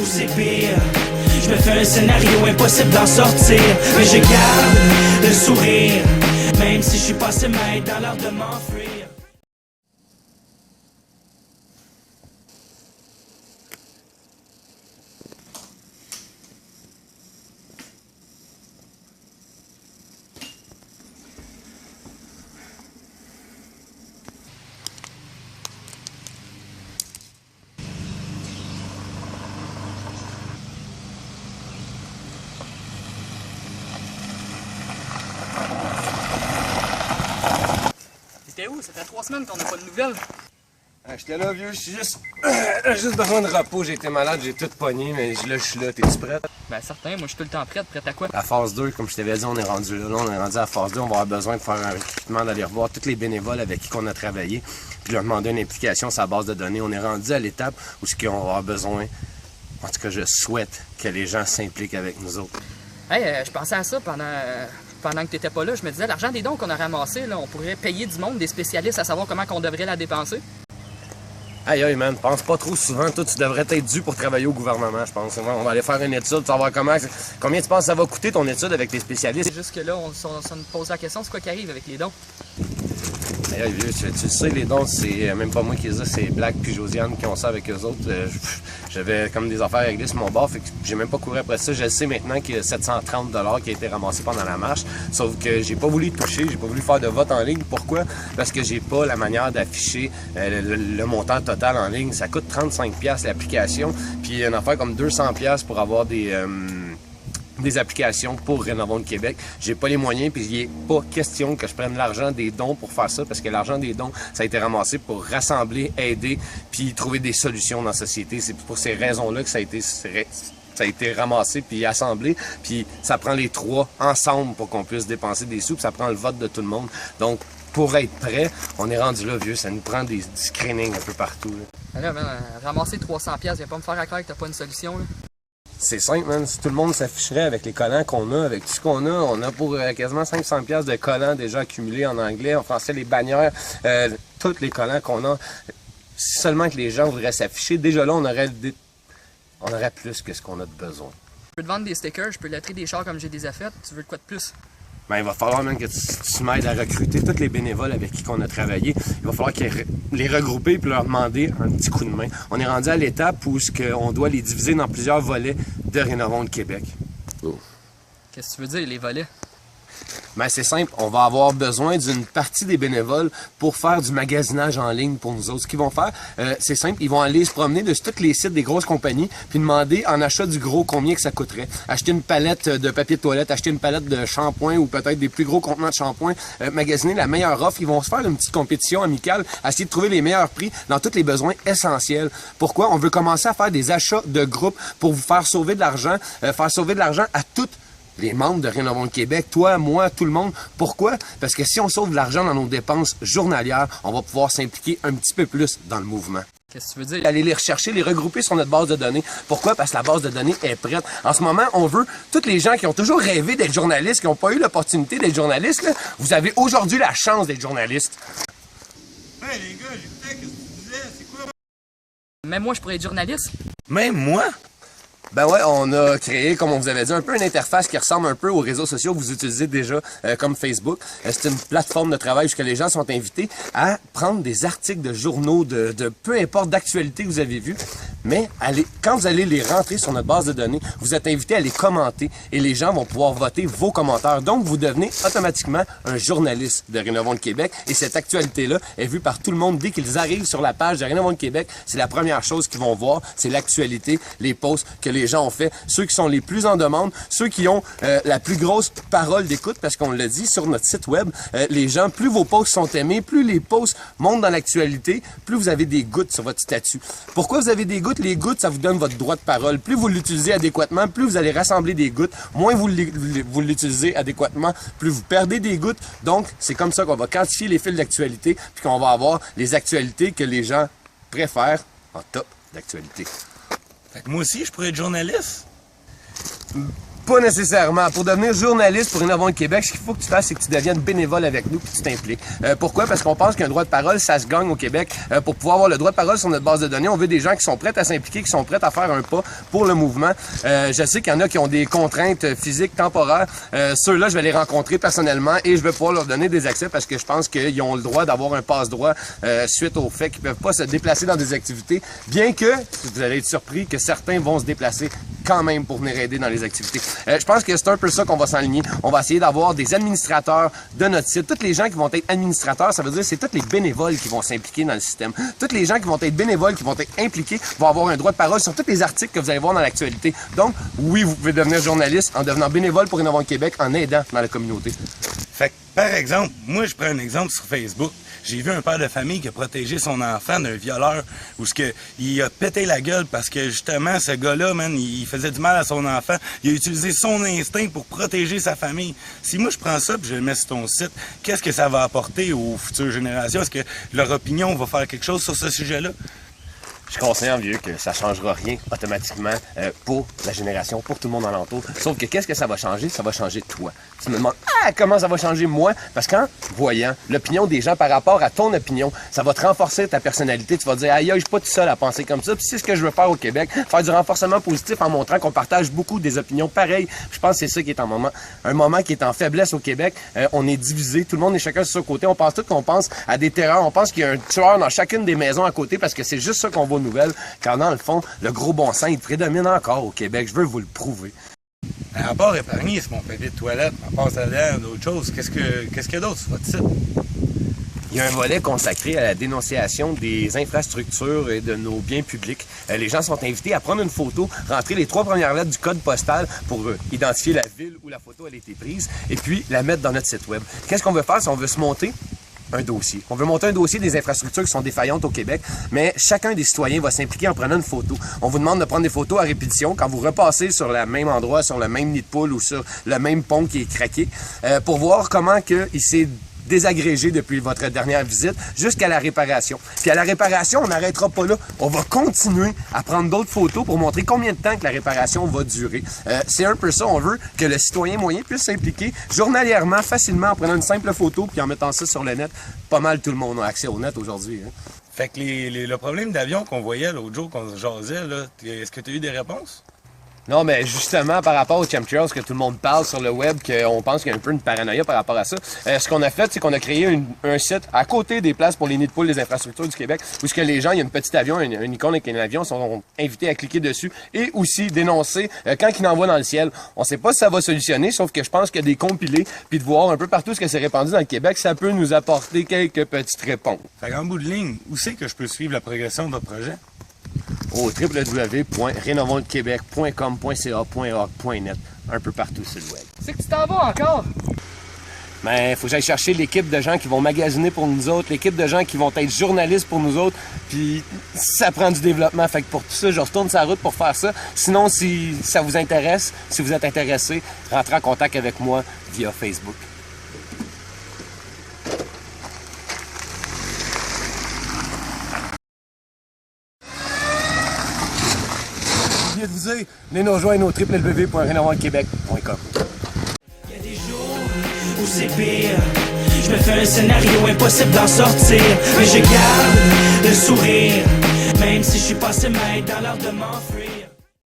ou c'est pire. Je me fais un scénario impossible d'en sortir, mais je garde le sourire, même si je suis passé maître dans l'art de m'enfuir. T'étais où? Ça fait 3 semaines qu'on n'a pas de nouvelles. J'étais là, vieux, je suis juste besoin de repos, j'ai été malade, j'ai tout pogné, mais là, je suis là, t'es-tu prête? Ben certain, moi je suis tout le temps prête. Prête à quoi? La phase 2, comme je t'avais dit, on est rendu là. Là, on est rendu à la phase 2, on va avoir besoin de faire un recrutement, d'aller revoir tous les bénévoles avec qui on a travaillé, puis leur demander une implication sur la base de données. On est rendu à l'étape où ce qu'on va avoir besoin, en tout cas, je souhaite que les gens s'impliquent avec nous autres. Hey, je pensais à ça pendant que t'étais pas là. Je me disais, l'argent des dons qu'on a ramassé, là, on pourrait payer du monde, des spécialistes à savoir comment on devrait la dépenser. Aïe, man, pense pas trop souvent. Toi, tu devrais être dû pour travailler au gouvernement, je pense. On va aller faire une étude, savoir combien tu penses que ça va coûter ton étude avec tes spécialistes. C'est juste que là, on me pose la question, c'est quoi qui arrive avec les dons? Aïe, vieux, tu sais, les dons, c'est même pas moi qui les ai, c'est Black puis Josiane qui ont ça avec eux autres. J'avais comme des affaires à régler sur mon bord, fait que j'ai même pas couru après ça. Je sais maintenant qu'il y a 730 $ qui a été ramassé pendant la marche, sauf que j'ai pas voulu toucher, j'ai pas voulu faire de vote en ligne. Pourquoi? Parce que j'ai pas la manière d'afficher le montant total en ligne. Ça coûte 35$ l'application, puis une affaire comme 200$ pour avoir des applications pour Rénovons le Québec. J'ai pas les moyens, puis il n'est pas question que je prenne l'argent des dons pour faire ça, parce que l'argent des dons, ça a été ramassé pour rassembler, aider, puis trouver des solutions dans la société. C'est pour ces raisons-là que ça a été ramassé puis assemblé, puis ça prend les trois ensemble pour qu'on puisse dépenser des sous, puis ça prend le vote de tout le monde. Donc, pour être prêt, on est rendu là, vieux, ça nous prend du screening un peu partout. Là, ramasser 300$, viens pas me faire à croire que t'as pas une solution, là. C'est simple, man. Si tout le monde s'afficherait avec les collants qu'on a, avec tout ce qu'on a, on a pour quasiment 500$ de collants déjà accumulés en anglais, en français, les bannières, tous les collants qu'on a. Si seulement que les gens voudraient s'afficher, déjà là, on aurait plus que ce qu'on a de besoin. Je peux te vendre des stickers, je peux lettrer des chars comme j'ai des affettes. Tu veux de quoi de plus? Ben, il va falloir même que tu m'aides à recruter tous les bénévoles avec qui on a travaillé. Il va falloir les regrouper et leur demander un petit coup de main. On est rendu à l'étape où on doit les diviser dans plusieurs volets de Rénovons le Québec. Oh. Qu'est-ce que tu veux dire, les volets? Ben, c'est simple, on va avoir besoin d'une partie des bénévoles pour faire du magasinage en ligne pour nous autres. Ce qu'ils vont faire, c'est simple, ils vont aller se promener de tous les sites des grosses compagnies puis demander en achat du gros combien que ça coûterait. Acheter une palette de papier de toilette, acheter une palette de shampoing ou peut-être des plus gros contenants de shampoing, magasiner la meilleure offre. Ils vont se faire une petite compétition amicale, essayer de trouver les meilleurs prix dans tous les besoins essentiels. Pourquoi? On veut commencer à faire des achats de groupe pour vous faire sauver de l'argent, à toutes les membres de Rénovons le Québec, toi, moi, tout le monde. Pourquoi? Parce que si on sauve de l'argent dans nos dépenses journalières, on va pouvoir s'impliquer un petit peu plus dans le mouvement. Qu'est-ce que tu veux dire? Aller les rechercher, les regrouper sur notre base de données. Pourquoi? Parce que la base de données est prête. En ce moment, on veut tous les gens qui ont toujours rêvé d'être journalistes, qui n'ont pas eu l'opportunité d'être journalistes, là, vous avez aujourd'hui la chance d'être journaliste. Hey les gars, j'écoutais, qu'est-ce que tu disais? C'est quoi? Même moi, je pourrais être journaliste. Même moi? Ben ouais, on a créé, comme on vous avait dit, un peu une interface qui ressemble un peu aux réseaux sociaux que vous utilisez déjà, comme Facebook. C'est une plateforme de travail où les gens sont invités à prendre des articles de journaux, de peu importe d'actualité que vous avez vu, mais quand vous allez les rentrer sur notre base de données, vous êtes invités à les commenter et les gens vont pouvoir voter vos commentaires. Donc, vous devenez automatiquement un journaliste de Rénovons le Québec et cette actualité-là est vue par tout le monde dès qu'ils arrivent sur la page de Rénovons le Québec. C'est la première chose qu'ils vont voir, c'est l'actualité, les posts que les gens ont fait, ceux qui sont les plus en demande, ceux qui ont la plus grosse parole d'écoute, parce qu'on l'a dit sur notre site web, les gens, plus vos posts sont aimés, plus les posts montent dans l'actualité, plus vous avez des gouttes sur votre statut. Pourquoi vous avez des gouttes? Les gouttes, ça vous donne votre droit de parole. Plus vous l'utilisez adéquatement, plus vous allez rassembler des gouttes. Moins vous l'utilisez adéquatement, plus vous perdez des gouttes. Donc, c'est comme ça qu'on va quantifier les fils d'actualité, puis qu'on va avoir les actualités que les gens préfèrent en top d'actualité. Fait que moi aussi, je pourrais être journaliste. Pas nécessairement. Pour devenir journaliste pour Rénovons le Québec, ce qu'il faut que tu fasses, c'est que tu deviennes bénévole avec nous et que tu t'impliques. Pourquoi? Parce qu'on pense qu'un droit de parole, ça se gagne au Québec. Pour pouvoir avoir le droit de parole sur notre base de données, on veut des gens qui sont prêts à s'impliquer, qui sont prêts à faire un pas pour le mouvement. Je sais qu'il y en a qui ont des contraintes physiques temporaires. Ceux-là, je vais les rencontrer personnellement et je vais pouvoir leur donner des accès parce que je pense qu'ils ont le droit d'avoir un passe-droit suite au fait qu'ils peuvent pas se déplacer dans des activités, bien que, vous allez être surpris, que certains vont se déplacer quand même pour venir aider dans les activités. Je pense que c'est un peu ça qu'on va s'enligner. On va essayer d'avoir des administrateurs de notre site. Tous les gens qui vont être administrateurs, ça veut dire que c'est tous les bénévoles qui vont s'impliquer dans le système. Tous les gens qui vont être bénévoles, qui vont être impliqués, vont avoir un droit de parole sur tous les articles que vous allez voir dans l'actualité. Donc, oui, vous pouvez devenir journaliste en devenant bénévole pour Rénovons le Québec, en aidant dans la communauté. Fait que, par exemple, moi, je prends un exemple sur Facebook. J'ai vu un père de famille qui a protégé son enfant d'un violeur où il a pété la gueule parce que, justement, ce gars-là, man, il faisait du mal à son enfant. Il a utilisé son instinct pour protéger sa famille. Si moi, je prends ça et je le mets sur ton site, qu'est-ce que ça va apporter aux futures générations? Est-ce que leur opinion va faire quelque chose sur ce sujet-là? Je suis conscient, vieux, que ça changera rien automatiquement pour la génération, pour tout le monde alentour. Sauf que qu'est-ce que ça va changer? Ça va changer toi. Tu me demandes, comment ça va changer moi? Parce qu'en voyant l'opinion des gens par rapport à ton opinion, ça va te renforcer ta personnalité. Tu vas te dire, aïe, je suis pas tout seul à penser comme ça. Puis c'est ce que je veux faire au Québec, faire du renforcement positif en montrant qu'on partage beaucoup des opinions pareilles. Je pense que c'est ça qui est un moment qui est en faiblesse au Québec. On est divisé, tout le monde est chacun sur son côté. On pense tout qu'on pense à des terreurs. On pense qu'il y a un tueur dans chacune des maisons à côté parce que c'est juste ça qu'on voit nouvelles, quand dans le fond, le gros bon sens, il prédomine encore au Québec. Je veux vous le prouver. À part épargner sur mon papier de toilette, à part ça là, d'autres choses, qu'est-ce qu'il y a d'autre sur votre site? Il y a un volet consacré à la dénonciation des infrastructures et de nos biens publics. Les gens sont invités à prendre une photo, rentrer les 3 premières lettres du code postal pour identifier la ville où la photo a été prise et puis la mettre dans notre site web. Qu'est-ce qu'on veut faire si on veut se monter un dossier? On veut monter un dossier des infrastructures qui sont défaillantes au Québec, mais chacun des citoyens va s'impliquer en prenant une photo. On vous demande de prendre des photos à répétition quand vous repassez sur le même endroit, sur le même nid de poule ou sur le même pont qui est craqué, pour voir comment il s'est désagrégé depuis votre dernière visite jusqu'à la réparation. Puis à la réparation, on n'arrêtera pas là. On va continuer à prendre d'autres photos pour montrer combien de temps que la réparation va durer. C'est un peu ça. On veut que le citoyen moyen puisse s'impliquer journalièrement, facilement, en prenant une simple photo puis en mettant ça sur le net. Pas mal tout le monde a accès au net aujourd'hui. Hein. Fait que le problème d'avion qu'on voyait l'autre jour, qu'on jasait, là, est-ce que tu as eu des réponses? Non, mais justement, par rapport aux chemtrails que tout le monde parle sur le web, qu'on pense qu'il y a un peu une paranoïa par rapport à ça, ce qu'on a fait, c'est qu'on a créé un site à côté des places pour les nids de poules des infrastructures du Québec, où ce que les gens, il y a une petite avion, une icône avec un avion, sont invités à cliquer dessus et aussi dénoncer quand ils l'envoient dans le ciel. On sait pas si ça va solutionner, sauf que je pense que des compilés, puis de voir un peu partout ce que c'est répandu dans le Québec, ça peut nous apporter quelques petites réponses. Fait qu'en bout de ligne, où c'est que je peux suivre la progression de votre projet? Au www.renovontlequebec.com.ca.org.net, un peu partout sur le web. C'est que tu t'en vas encore? Mais il faut que j'aille chercher l'équipe de gens qui vont magasiner pour nous autres, l'équipe de gens qui vont être journalistes pour nous autres, puis ça prend du développement. Fait que pour tout ça, je retourne sur la route pour faire ça. Sinon, si ça vous intéresse, si vous êtes intéressé, rentrez en contact avec moi via Facebook. De vous dire, venez nous rejoindre au www.renovontlequebec.com. Il y a des jours où c'est pire. Je me fais un scénario impossible d'en sortir. Mais je garde le sourire. Même si je suis passé maître dans l'art de m'enfuir.